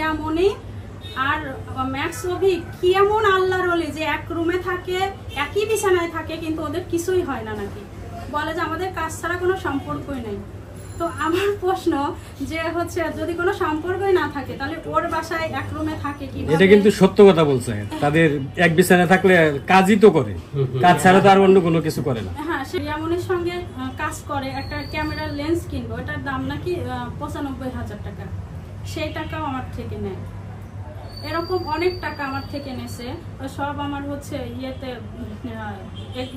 রিয়ামণি আর max অভি কি এমন আল্লাহর ওলি যে এক রুমে থাকে, একই বিছানায় থাকে, কিন্তু ওদের কিছুই হয় না নাকি? বলে যে আমাদের কাজ ছাড়া কোনো সম্পর্কই নেই। তো আমার প্রশ্ন যে হচ্ছে যদি কোনো সম্পর্কই না থাকে তাহলে ওর বাসায় এক রুমে থাকে কি? এটা কিন্তু সত্য কথা বলছে। তাদের এক বিছানায় থাকলে কাজই তো করে, কাজ ছাড়া তো আর অন্য কোনো কিছু করে না। হ্যাঁ, সে রিয়ামণির সঙ্গে কাজ করে, একটা ক্যামেরার লেন্স কিনবো, এটার দাম নাকি 95,000 টাকা। সেই টাকাও আমার থেকে নেয়। এরকম অনেক টাকা আমার থেকে নেছে, সব আমার হচ্ছে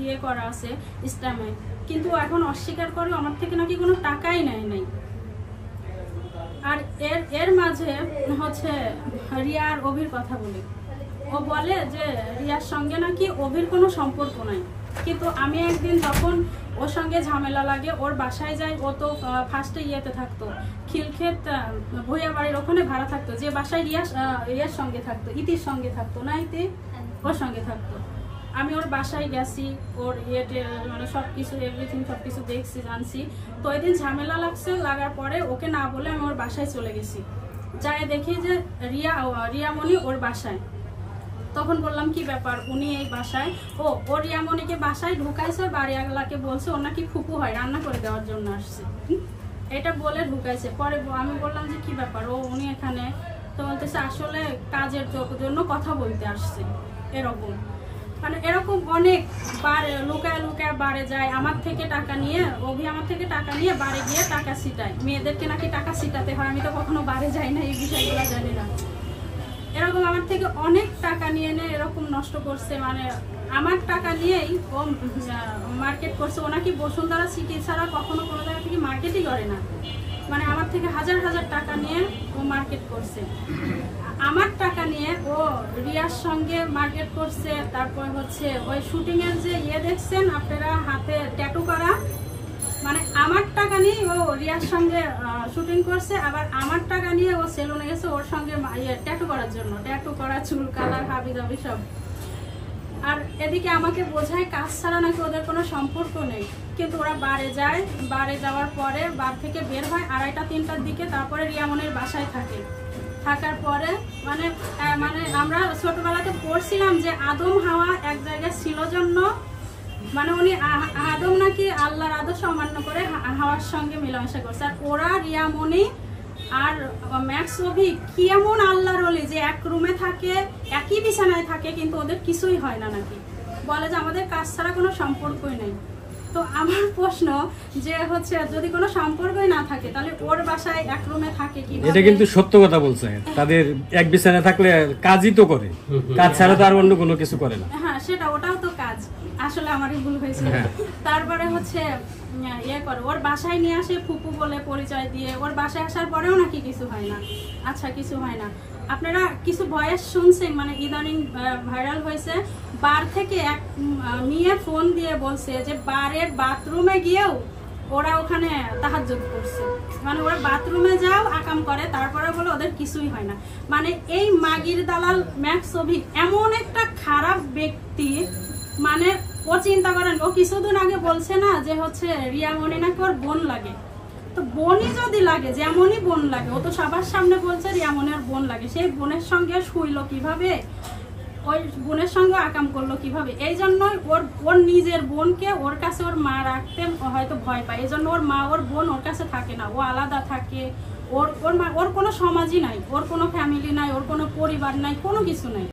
ইয়ে করা আছে ইসলামে, কিন্তু এখন অস্বীকার করে আমার থেকে নাকি কোনো টাকাই নেয় নাই। আর এর মাঝে হচ্ছে রিয়া আর অভির কথা বলি। ও বলে যে রিয়ার সঙ্গে নাকি অভির কোনো সম্পর্ক নাই, কিন্তু আমি একদিন যখন ওর সঙ্গে ঝামেলা লাগে ওর বাসায় যাই, ও তো ফার্স্টে ইয়েতে থাকতো, খিলক্ষেত ভুইয়া বাড়ির ওখানে ভাড়া থাকতো, যে বাসায় রিয়ার সঙ্গে থাকতো, ইতির সঙ্গে থাকতো না, ইতি ওর সঙ্গে থাকতো। আমি ওর বাসায় গেছি, ওর ইয়েতে মানে সব কিছু এভরিথিং সব কিছু দেখছি, জানছি। তো ওই দিন ঝামেলা লাগছে, লাগার পরে ওকে না বলে আমি ওর বাসায় চলে গেছি। যাই দেখি যে রিয়ামণি ওর বাসায়। তখন বললাম কি ব্যাপার, উনি এই বাসায়? ও রিয়ামণিকে বাসায় ঢুকাইছে, বাড়িওয়ালাকে বলছে ওর নাকি ফুপু হয়, রান্না করে দেওয়ার জন্য আসছে, এটা বলে ঢুকাইছে। পরে আমি বললাম যে কি ব্যাপার, উনি এখানে? তো বলতেছে আসলে কাজের জন্য কথা বলতে আসছে। এরকম মানে এরকম অনেক বার লুকায় লুকায় বাড়ে যায়, আমার থেকে টাকা নিয়ে, অভি আমার থেকে টাকা নিয়ে বাড়ি গিয়ে টাকা ছিটায়। মেয়েদেরকে নাকি টাকা ছিটাতে হয়, আমি তো কখনো বাড়ি যাই না, এই বিষয়গুলো জানি না। এরকম আমার থেকে অনেক টাকা নিয়ে এরকম নষ্ট করছে, মানে আমার টাকা নিয়েই ও মার্কেট করছে। ও নাকি বসুন্ধরা সিটি ছাড়া কখনো কোনো জায়গা থেকে মার্কেটই করে না, মানে আমার থেকে হাজার হাজার টাকা নিয়ে ও মার্কেট করছে। আমার টাকা নিয়ে ও রিয়ার সঙ্গে মার্কেট করছে। তারপর হচ্ছে ওই শুটিং এর যে দেখছেন আপনারা হাতে ট্যাটু করা, মানে আমার টাকা নিয়ে ও রিয়ার সঙ্গে শুটিং করছে। আবার আমার টাকা নিয়ে ও সেলুনে গেছে ওর সঙ্গে ট্যাটু করার জন্য, ট্যাটু করা, চুল কালার, হাবি দাবি সব। আর এদিকে আমাকে বোঝায় কাজ ছাড়া নাকি ওদের কোনো সম্পর্ক নেই, কিন্তু ওরা বারে যায়। বারে যাওয়ার পরে বার থেকে বের হয় 2:30-3টার দিকে, তারপরে রিয়ামণির বাসায় থাকে। থাকার পরে মানে আমরা ছোটবেলাতে পড়ছিলাম যে আদম হাওয়া এক জায়গায় ছিল জন্য, মানে উনি আদম নাকি আল্লাহর আদর্শ অমান্য করে হাওয়ার সঙ্গে মেলামেশা করছে। আর ওরা রিয়ামণি আর ম্যাক্স অভি কি এমন আল্লাহর ওলি যে এক রুমে থাকে, একই বিছানায় থাকে, কিন্তু ওদের কিছুই হয় না নাকি? বলে যে আমাদের কাজ ছাড়া কোনো সম্পর্কই নেই। তো আমার প্রশ্ন যে হচ্ছে যদি কোনো সম্পর্কই না থাকে তাহলে ওর বাসায় এক রুমে থাকে কি? এটা কিন্তু সত্য কথা বলছে। তাদের এক বিছানায় থাকলে কাজই তো করে, কাজ ছাড়া তো আর অন্য কোনো কিছু করে না। হ্যাঁ, ওটাও তো কাজ। আসলে আমারই ভুল হয়েছে। তারপরে হচ্ছে করে ওর বাসায় নিয়ে আসে ফুপু বলে পরিচয় দিয়ে, ওর বাসায় আসার পরেও নাকি কিছু হয় না। আচ্ছা, কিছু হয় না। আপনারা কিছু ভয়েস শুনছেন, মানে ইদানিং ভাইরাল হয়েছে, বার থেকে এক মেয়ে ফোন দিয়ে বলছে যে বারের বাথরুমে গিয়েও ওরা ওখানে তাহাজ্জুদ করছে, মানে ওরা বাথরুমে যাও আকাম করে, তারপরে বলে ওদের কিছুই হয় না। মানে এই মাগির দালাল ম্যাক্স অভি এমন একটা খারাপ ব্যক্তি, মানে ও চিন্তা করেন, ও কিছুদিন আগে বলছে না যে হচ্ছে রিয়ামণি নাকি ওর বোন লাগে। তো বোনই যদি লাগে, যেমনই বোন লাগে, ও তো সবার সামনে বলছে রিয়ামণি ওর বোন লাগে। সেই বোনের সঙ্গে শুইলো কিভাবে, ওই বোনের সঙ্গে আকাম করলো কিভাবে? এই জন্যই ওর নিজের বোনকে ওর কাছে ওর মা রাখতে হয়তো ভয় পায়। এই জন্য ওর মা ওর বোন ওর কাছে থাকে না, ও আলাদা থাকে। ওর কোনো সমাজই নাই, ওর কোনো ফ্যামিলি নাই, ওর কোনো পরিবার নাই, কোনো কিছু নাই।